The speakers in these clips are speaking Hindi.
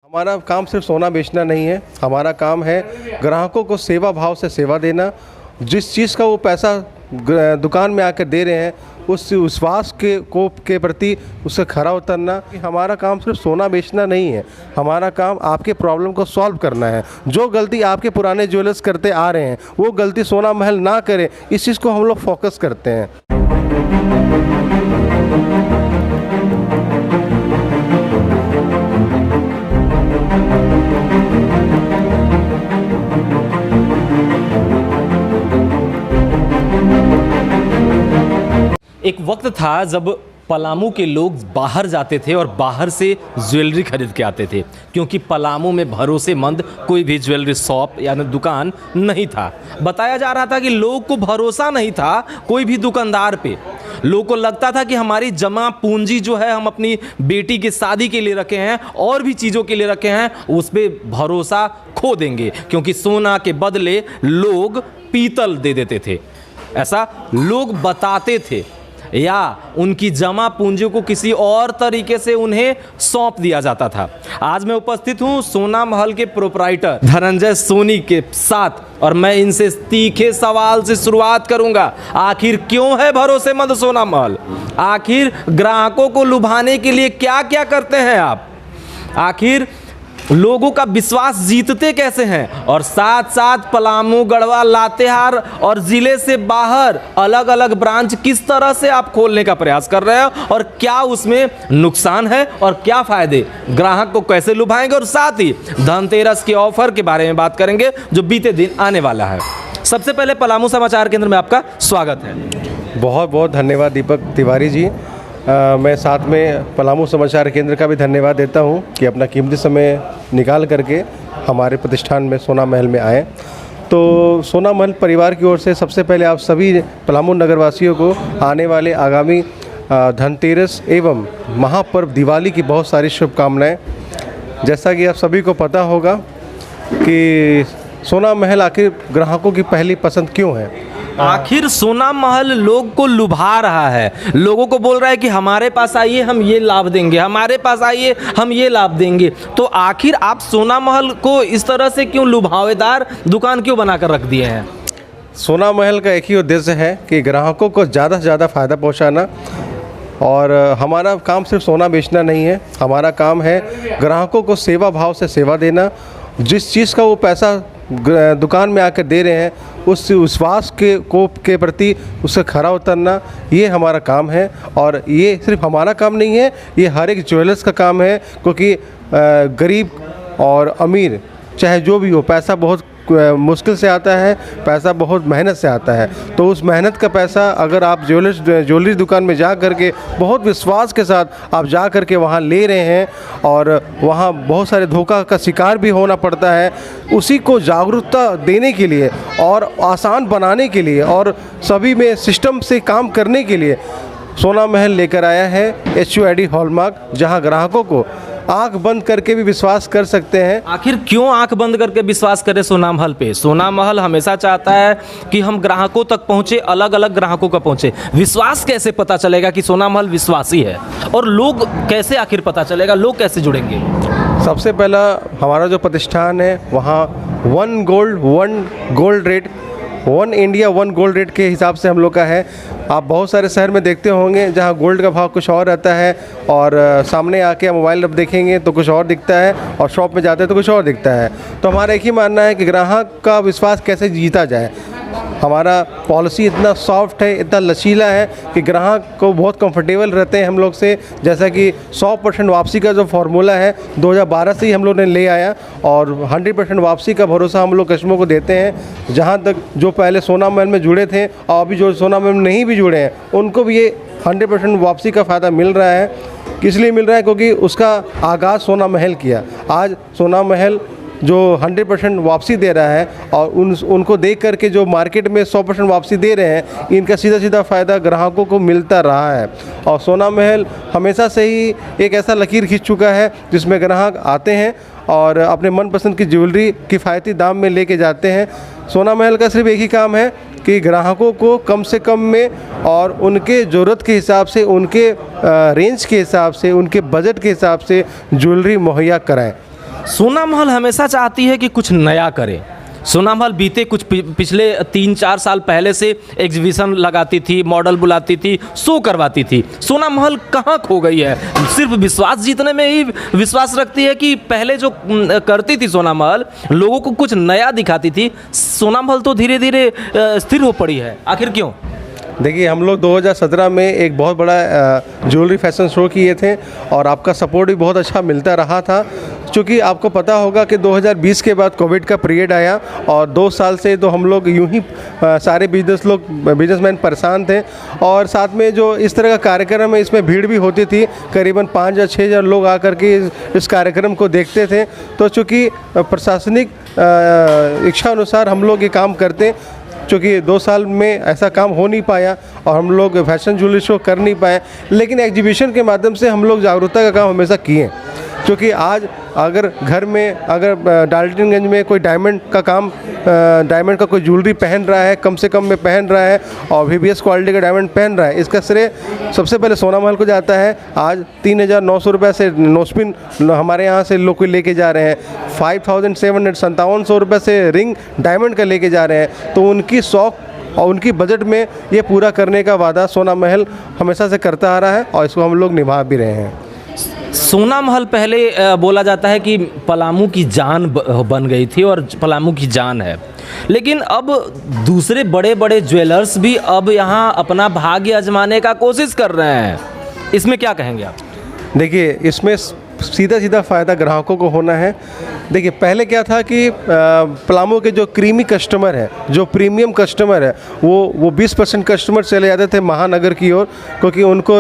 हमारा काम सिर्फ सोना बेचना नहीं है, हमारा काम है ग्राहकों को सेवा भाव से सेवा देना। जिस चीज़ का वो पैसा दुकान में आकर दे रहे हैं उस विश्वास के प्रति उससे खरा उतरना। हमारा काम सिर्फ सोना बेचना नहीं है, हमारा काम आपके प्रॉब्लम को सॉल्व करना है। जो गलती आपके पुराने ज्वेलर्स करते आ रहे हैं वो गलती सोना महल ना करे, इस चीज़ को हम लोग फोकस करते हैं। एक वक्त था जब पलामू के लोग बाहर जाते थे और बाहर से ज्वेलरी खरीद के आते थे, क्योंकि पलामू में भरोसेमंद कोई भी ज्वेलरी शॉप यानी दुकान नहीं था। बताया जा रहा था कि लोग को भरोसा नहीं था कोई भी दुकानदार पे। लोगों को लगता था कि हमारी जमा पूंजी जो है हम अपनी बेटी की शादी के लिए रखे हैं और भी चीज़ों के लिए रखे हैं, उस पर भरोसा खो देंगे, क्योंकि सोना के बदले लोग पीतल दे देते थे, ऐसा लोग बताते थे, या उनकी जमा पूंजी को किसी और तरीके से उन्हें सौंप दिया जाता था। आज मैं उपस्थित हूं सोना महल के प्रोपराइटर धनंजय सोनी के साथ और मैं इनसे तीखे सवाल से शुरुआत करूंगा। आखिर क्यों है भरोसेमंद सोना महल? आखिर ग्राहकों को लुभाने के लिए क्या क्या करते हैं आप? आखिर लोगों का विश्वास जीतते कैसे हैं? और साथ साथ पलामू, गढ़वा, लातेहार और ज़िले से बाहर अलग अलग ब्रांच किस तरह से आप खोलने का प्रयास कर रहे हैं और क्या उसमें नुकसान है और क्या फ़ायदे, ग्राहक को कैसे लुभाएंगे, और साथ ही धनतेरस के ऑफर के बारे में बात करेंगे जो बीते दिन आने वाला है। सबसे पहले पलामू समाचार केंद्र में आपका स्वागत है। बहुत बहुत धन्यवाद दीपक तिवारी जी। मैं साथ में पलामू समाचार केंद्र का भी धन्यवाद देता हूं कि अपना कीमती समय निकाल करके हमारे प्रतिष्ठान में सोना महल में आए। तो सोना महल परिवार की ओर से सबसे पहले आप सभी पलामू नगरवासियों को आने वाले आगामी धनतेरस एवं महापर्व दिवाली की बहुत सारी शुभकामनाएं। जैसा कि आप सभी को पता होगा कि सोना महल आखिर ग्राहकों की पहली पसंद क्यों है। आखिर सोना महल लोग को लुभा रहा है, लोगों को बोल रहा है कि हमारे पास आइए हम ये लाभ देंगे, हमारे पास आइए हम ये लाभ देंगे। तो आखिर आप सोना महल को इस तरह से क्यों लुभावेदार दुकान क्यों बनाकर रख दिए हैं? सोना महल का एक ही उद्देश्य है कि ग्राहकों को ज़्यादा से ज़्यादा फ़ायदा पहुंचाना। और हमारा काम सिर्फ सोना बेचना नहीं है, हमारा काम है ग्राहकों को सेवा भाव से सेवा देना। जिस चीज़ का वो पैसा दुकान में आकर दे रहे हैं उस विश्वास के प्रति उससे खरा उतरना, ये हमारा काम है। और ये सिर्फ हमारा काम नहीं है, ये हर एक ज्वेलर्स का काम है, क्योंकि गरीब और अमीर चाहे जो भी हो, पैसा बहुत मुश्किल से आता है, पैसा बहुत मेहनत से आता है। तो उस मेहनत का पैसा अगर आप ज्वेलरी दुकान में जा करके बहुत विश्वास के साथ आप जा करके वहाँ ले रहे हैं और वहाँ बहुत सारे धोखा का शिकार भी होना पड़ता है, उसी को जागरूकता देने के लिए और आसान बनाने के लिए और सभी में सिस्टम से काम करने के लिए सोना महल लेकर आया है HUID हॉलमार्क, जहाँ ग्राहकों को आंख बंद करके भी विश्वास कर सकते हैं। आखिर क्यों आंख बंद करके विश्वास करें सोना महल पे? सोना महल हमेशा चाहता है कि हम ग्राहकों तक पहुंचे, अलग अलग ग्राहकों का पहुंचे। विश्वास कैसे पता चलेगा कि सोना महल विश्वासी है, और लोग कैसे आखिर पता चलेगा, लोग कैसे जुड़ेंगे? सबसे पहला हमारा जो प्रतिष्ठान है वहाँ 1 gold rate, 1 India 1 gold rate के हिसाब से हम लोग का है। आप बहुत सारे शहर में देखते होंगे जहाँ गोल्ड का भाव कुछ और रहता है और सामने आके मोबाइल अब देखेंगे तो कुछ और दिखता है और शॉप में जाते हैं तो कुछ और दिखता है। तो हमारा एक ही मानना है कि ग्राहक का विश्वास कैसे जीता जाए। हमारा पॉलिसी इतना सॉफ्ट है, इतना लचीला है कि ग्राहक को बहुत कंफर्टेबल रहते हैं हम लोग से। जैसा कि 100% वापसी का जो फार्मूला है 2012 से ही हम लोग ने ले आया और 100% वापसी का भरोसा हम लोग कस्टमर को देते हैं। जहाँ तक जो पहले सोना महल में जुड़े थे और अभी जो सोना महल में नहीं भी जुड़े हैं उनको भी ये 100% वापसी का फ़ायदा मिल रहा है। इसलिए मिल रहा है क्योंकि उसका आगाज़ सोना महल किया। आज सोना महल जो 100% वापसी दे रहा है और उनको देख करके जो मार्केट में 100% वापसी दे रहे हैं, इनका सीधा सीधा फ़ायदा ग्राहकों को मिलता रहा है। और सोना महल हमेशा से ही एक ऐसा लकीर खींच चुका है जिसमें ग्राहक आते हैं और अपने मनपसंद की ज्वेलरी किफ़ायती दाम में लेके जाते हैं। सोना महल का सिर्फ एक ही काम है कि ग्राहकों को कम से कम में और उनके ज़रूरत के हिसाब से, उनके रेंज के हिसाब से, उनके बजट के हिसाब से ज्वेलरी मुहैया कराएं। सोना महल हमेशा चाहती है कि कुछ नया करे। सोना महल बीते कुछ पिछले 3-4 साल पहले से एग्जीबिशन लगाती थी, मॉडल बुलाती थी, शो करवाती थी। सोना महल कहाँ खो गई है? सिर्फ विश्वास जीतने में ही विश्वास रखती है कि पहले जो करती थी सोना महल, लोगों को कुछ नया दिखाती थी। सोना महल तो धीरे धीरे स्थिर हो पड़ी है, आखिर क्यों? देखिए, हम लोग 2017 में एक बहुत बड़ा ज्वेलरी फैशन शो किए थे और आपका सपोर्ट भी बहुत अच्छा मिलता रहा था। क्योंकि आपको पता होगा कि 2020 के बाद कोविड का पीरियड आया और 2 साल से तो हम लोग यूं ही सारे बिजनेसमैन परेशान थे। और साथ में जो इस तरह का कार्यक्रम है, इसमें भीड़ भी होती थी, करीबन 5 या 6 हज़ार लोग आकर के इस कार्यक्रम को देखते थे। तो चूँकि प्रशासनिक इच्छा अनुसार हम लोग ये काम करते, क्योंकि 2 साल में ऐसा काम हो नहीं पाया और हम लोग फैशन ज्वेलरी शो कर नहीं पाए, लेकिन एग्जीबिशन के माध्यम से हम लोग जागरूकता का काम हमेशा किए। क्योंकि आज अगर घर में अगर डाल्टनगंज में कोई डायमंड का कोई ज्वेलरी पहन रहा है, कम से कम में पहन रहा है और VVS क्वालिटी का डायमंड पहन रहा है, इसका श्रेय सबसे पहले सोना महल को जाता है। आज 3,900 रुपये से नोस्पिन हमारे यहाँ से लोग लेके जा रहे हैं, 5,757 रुपये से रिंग डायमंड का लेके जा रहे हैं। तो उनकी शौक और उनकी बजट में ये पूरा करने का वादा सोना महल हमेशा से करता आ रहा है और इसको हम लोग निभा भी रहे हैं। सोना महल पहले बोला जाता है कि पलामू की जान बन गई थी और पलामू की जान है, लेकिन अब दूसरे बड़े बड़े ज्वेलर्स भी अब यहाँ अपना भाग्य आजमाने का कोशिश कर रहे हैं। इसमें क्या कहेंगे आप? देखिए, इसमें सीधा फ़ायदा ग्राहकों को होना है। देखिए, पहले क्या था कि पलामू के जो क्रीमी कस्टमर है, जो प्रीमियम कस्टमर है, वो 20% कस्टमर चले जाते थे महानगर की ओर, क्योंकि उनको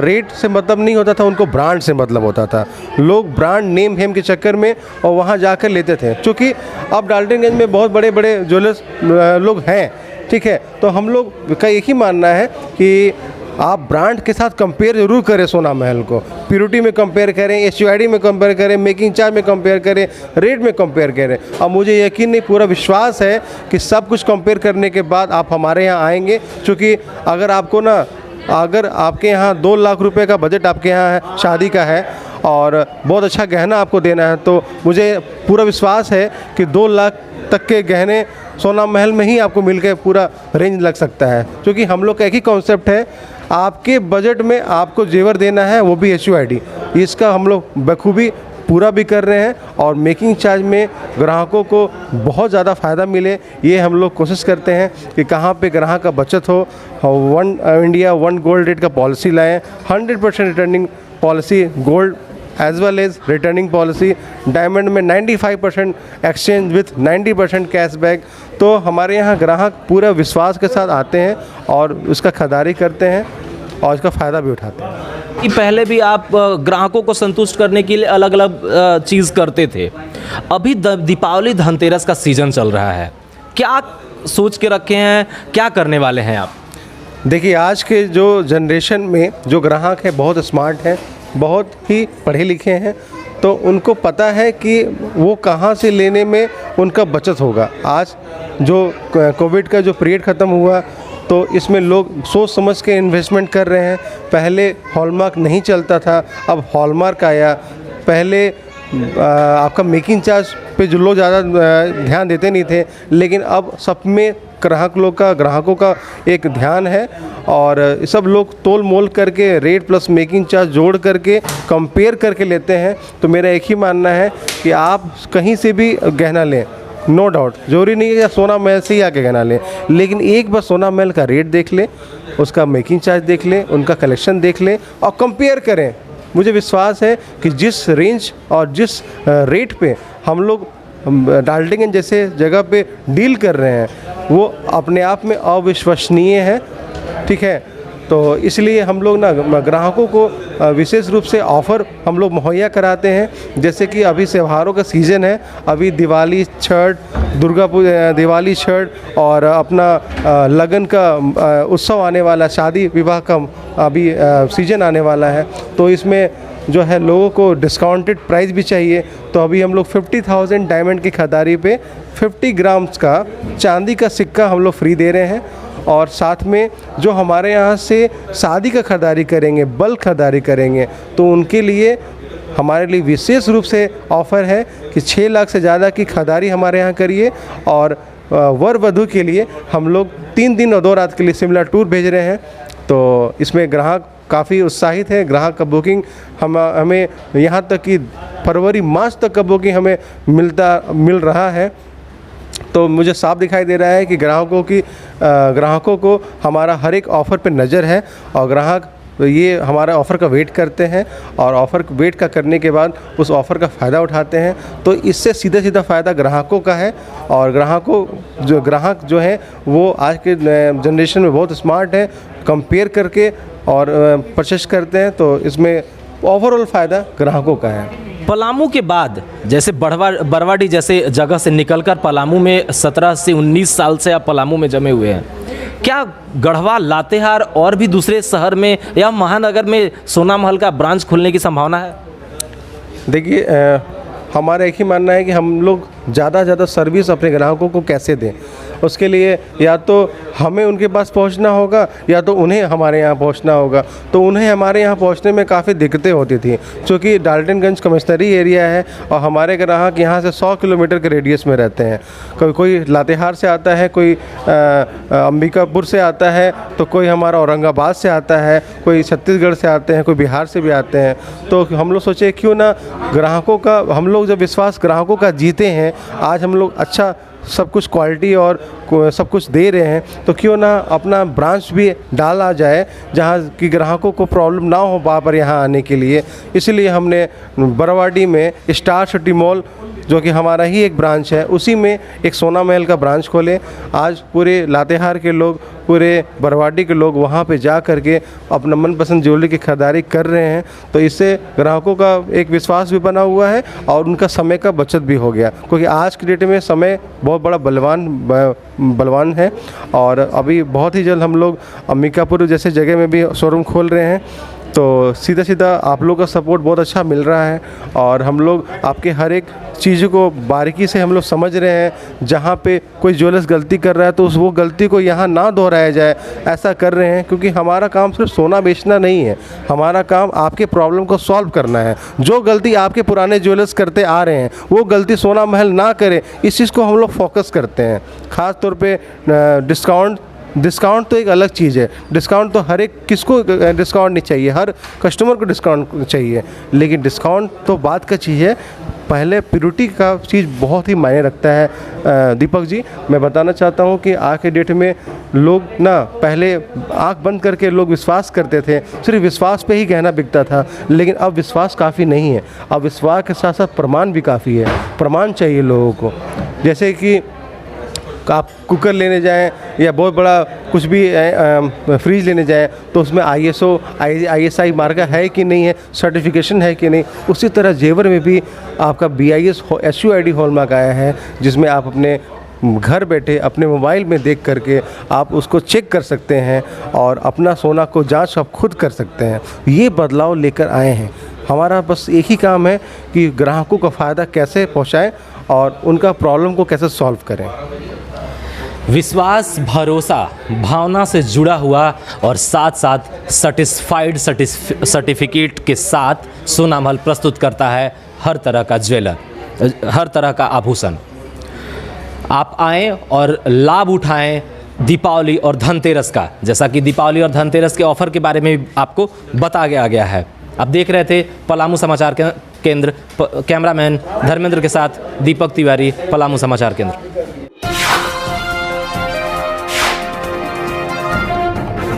रेट से मतलब नहीं होता था, उनको ब्रांड से मतलब होता था। लोग ब्रांड नेम हेम के चक्कर में और वहाँ जाकर लेते थे। क्योंकि अब डाल्टनगंज में बहुत बड़े बड़े ज्वेलर्स लोग हैं, ठीक है, तो हम लोग का एक ही मानना है कि आप ब्रांड के साथ कंपेयर ज़रूर करें। सोना महल को प्योरिटी में कंपेयर करें, HUID में कंपेयर करें, मेकिंग चार्ज में कंपेयर करें, रेट में कंपेयर करें। और मुझे यकीन नहीं, पूरा विश्वास है कि सब कुछ कंपेयर करने के बाद आप हमारे यहाँ आएंगे। क्योंकि अगर आपके यहाँ 2 लाख रुपए का बजट आपके यहाँ है, शादी का है, और बहुत अच्छा गहना आपको देना है, तो मुझे पूरा विश्वास है कि 2 लाख तक के गहने सोना महल में ही आपको मिलकर पूरा रेंज लग सकता है। क्योंकि हम लोग का एक ही कॉन्सेप्ट है, आपके बजट में आपको जेवर देना है, वो भी HUID। इसका हम लोग बखूबी पूरा भी कर रहे हैं और मेकिंग चार्ज में ग्राहकों को बहुत ज़्यादा फ़ायदा मिले, ये हम लोग कोशिश करते हैं कि कहाँ पे ग्राहक का बचत हो। 1 इंडिया 1 गोल्ड रेट का पॉलिसी लाएँ, 100% returning policy gold as well as returning policy, diamond में 95% एक्सचेंज विथ 90% कैशबैक। तो हमारे यहाँ ग्राहक पूरा विश्वास के साथ आते हैं और उसका खरीदारी करते हैं और इसका फ़ायदा भी उठाते हैं। कि पहले भी आप ग्राहकों को संतुष्ट करने के लिए अलग अलग चीज़ करते थे। अभी दीपावली धनतेरस का सीज़न चल रहा है, क्या सोच के रखे हैं, क्या करने वाले हैं आप? देखिए, आज के जो जनरेशन में जो ग्राहक है बहुत स्मार्ट है, बहुत ही पढ़े लिखे हैं, तो उनको पता है कि वो कहाँ से लेने में उनका बचत होगा। आज जो कोविड का जो पीरियड ख़त्म हुआ, तो इसमें लोग सोच समझ के इन्वेस्टमेंट कर रहे हैं। पहले हॉलमार्क नहीं चलता था, अब हॉलमार्क आया। पहले आपका मेकिंग चार्ज पे जो लोग ज़्यादा ध्यान देते नहीं थे, लेकिन अब सब में ग्राहकों का एक ध्यान है और सब लोग तोल मोल करके रेट प्लस मेकिंग चार्ज जोड़ करके कंपेयर करके लेते हैं। तो मेरा एक ही मानना है कि आप कहीं से भी गहना लें, नो डाउट, जरूरी नहीं है या सोना महल से ही आके गहना लें, लेकिन एक बार सोना महल का रेट देख लें, उसका मेकिंग चार्ज देख लें, उनका कलेक्शन देख लें और कंपेयर करें। मुझे विश्वास है कि जिस रेंज और जिस रेट पे हम लोग डाल्टनगंज जैसे जगह पे डील कर रहे हैं, वो अपने आप में अविश्वसनीय है, ठीक है। तो इसलिए हम लोग ना ग्राहकों को विशेष रूप से ऑफ़र हम लोग मुहैया कराते हैं। जैसे कि अभी त्योहारों का सीज़न है, अभी दिवाली, छठ, दुर्गा पूजा, दिवाली, छठ और अपना लगन का उत्सव आने वाला, शादी विवाह का अभी सीज़न आने वाला है। तो इसमें जो है लोगों को डिस्काउंटेड प्राइस भी चाहिए। तो अभी हम लोग 50,000 डायमंड की खरीदारी पे 50 ग्राम्स का चांदी का सिक्का हम लोग फ्री दे रहे हैं। और साथ में जो हमारे यहाँ से शादी का खरीदारी करेंगे, बल्क खरीदारी करेंगे, तो उनके लिए हमारे लिए विशेष रूप से ऑफ़र है कि 6 लाख से ज़्यादा की खरीदारी हमारे यहाँ करिए और वर वधू के लिए हम लोग 3 दिन और 2 रात के लिए शिमला टूर भेज रहे हैं। तो इसमें ग्राहक काफ़ी उत्साहित है। ग्राहक का बुकिंग हमें यहाँ तक कि फरवरी मार्च तक का बुकिंग हमें मिल रहा है। तो मुझे साफ दिखाई दे रहा है कि ग्राहकों को हमारा हर एक ऑफ़र पे नज़र है और ग्राहक ये हमारा ऑफ़र का वेट करते हैं और ऑफ़र वेट का करने के बाद उस ऑफ़र का फ़ायदा उठाते हैं। तो इससे सीधा सीधा ग्राहकों का है और ग्राहक जो है वो आज के जनरेशन में बहुत स्मार्ट है, कंपेयर करके और परचेस करते हैं। तो इसमें ओवरऑल फ़ायदा ग्राहकों का है। पलामू के बाद जैसे बरवाडी जैसे जगह से निकलकर पलामू में 17 से 19 साल से आप पलामू में जमे हुए हैं, क्या गढ़वा, लातेहार और भी दूसरे शहर में या महानगर में सोना महल का ब्रांच खुलने की संभावना है? देखिए, हमारा एक ही मानना है कि हम लोग ज़्यादा सर्विस अपने ग्राहकों को कैसे दें। उसके लिए या तो हमें उनके पास पहुंचना होगा या तो उन्हें हमारे यहाँ पहुंचना होगा। तो उन्हें हमारे यहाँ पहुंचने में काफ़ी दिक्कतें होती थी, क्योंकि डाल्टनगंज कमिश्नरी एरिया है और हमारे ग्राहक यहाँ से 100 किलोमीटर के रेडियस में रहते हैं। कोई लातेहार से आता है, कोई अंबिकापुर से आता है, तो कोई हमारा औरंगाबाद से आता है, कोई छत्तीसगढ़ से आते हैं, कोई बिहार से भी आते हैं। तो हम लोग सोचे क्यों ना ग्राहकों का, हम लोग जब विश्वास ग्राहकों का जीते हैं, आज हम लोग अच्छा सब कुछ क्वालिटी और सब कुछ दे रहे हैं, तो क्यों ना अपना ब्रांच भी डाला जाए जहां कि ग्राहकों को प्रॉब्लम ना हो वहाँ पर यहाँ आने के लिए। इसलिए हमने बरवाडी में स्टार सिटी मॉल, जो कि हमारा ही एक ब्रांच है, उसी में एक सोना महल का ब्रांच खोले। आज पूरे लातेहार के लोग, पूरे बरवाडी के लोग वहाँ पे जा कर के अपना मनपसंद ज्वेलरी की खरीदारी कर रहे हैं। तो इससे ग्राहकों का एक विश्वास भी बना हुआ है और उनका समय का बचत भी हो गया, क्योंकि आज की डेट में समय बहुत बड़ा बलवान है। और अभी बहुत ही जल्द हम लोग अंबिकापुर जैसे जगह में भी शोरूम खोल रहे हैं। तो सीधा आप लोग का सपोर्ट बहुत अच्छा मिल रहा है और हम लोग आपके हर एक चीज़ को बारीकी से हम लोग समझ रहे हैं। जहाँ पे कोई ज्वेलर्स गलती कर रहा है तो वो गलती को यहाँ ना दोहराया जाए, ऐसा कर रहे हैं। क्योंकि हमारा काम सिर्फ सोना बेचना नहीं है, हमारा काम आपके प्रॉब्लम को सॉल्व करना है। जो गलती आपके पुराने ज्वेलर्स करते आ रहे हैं वो गलती सोना महल ना करे, इस चीज़ को हम लोग फोकस करते हैं। ख़ास तौर पर डिस्काउंट तो एक अलग चीज़ है। डिस्काउंट तो हर एक किसको डिस्काउंट नहीं चाहिए, हर कस्टमर को डिस्काउंट चाहिए, लेकिन डिस्काउंट तो बात का चीज़ है, पहले प्योरिटी का चीज़ बहुत ही मायने रखता है। दीपक जी, मैं बताना चाहता हूँ कि आज के डेट में लोग ना, पहले आंख बंद करके लोग विश्वास करते थे, सिर्फ विश्वास पे ही गहना बिकता था, लेकिन अब विश्वास काफ़ी नहीं है। अब विश्वास के साथ साथ प्रमाण भी काफ़ी है। प्रमाण चाहिए लोगों को, जैसे कि आप कुकर लेने जाएं या बहुत बड़ा कुछ भी फ्रिज लेने जाएं तो उसमें ISO ISI मार्का है कि नहीं है, सर्टिफिकेशन है कि नहीं। उसी तरह जेवर में भी आपका BIS SUID हॉलमार्क आया है, जिसमें आप अपने घर बैठे अपने मोबाइल में देख करके आप उसको चेक कर सकते हैं और अपना सोना को जांच आप खुद कर सकते हैं। ये बदलाव लेकर आए हैं। हमारा बस एक ही काम है कि ग्राहकों को फ़ायदा कैसे पहुँचाएँ और उनका प्रॉब्लम को कैसे सॉल्व करें। विश्वास, भरोसा, भावना से जुड़ा हुआ और साथ साथ सर्टिफाइड सर्टिफिकेट के साथ सोना महल प्रस्तुत करता है हर तरह का ज्वेलर, हर तरह का आभूषण। आप आएँ और लाभ उठाएं दीपावली और धनतेरस का। जैसा कि दीपावली और धनतेरस के ऑफ़र के बारे में आपको बताया गया है। आप देख रहे थे पलामू समाचार केंद्र, कैमरामैन धर्मेंद्र के साथ दीपक तिवारी, पलामू समाचार केंद्र।